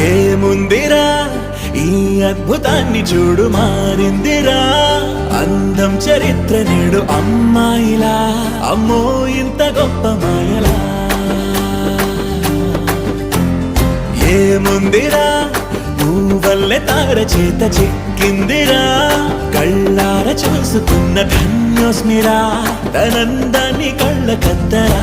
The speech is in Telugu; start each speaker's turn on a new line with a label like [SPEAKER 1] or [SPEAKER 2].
[SPEAKER 1] ఏముందిరా ఈ అద్భుతాన్ని చూడు మారిందిరా అందం చరిత్ర నేడు అమ్మాయిలా అమ్మో ఇంత గొప్ప మాయలా ఏముందిరా నువ్వల్లే తార చేత చిక్కిందిరా కళ్ళార చూసుకున్న ధన్యోస్మిరా తనందాన్ని కళ్ళ కద్దరా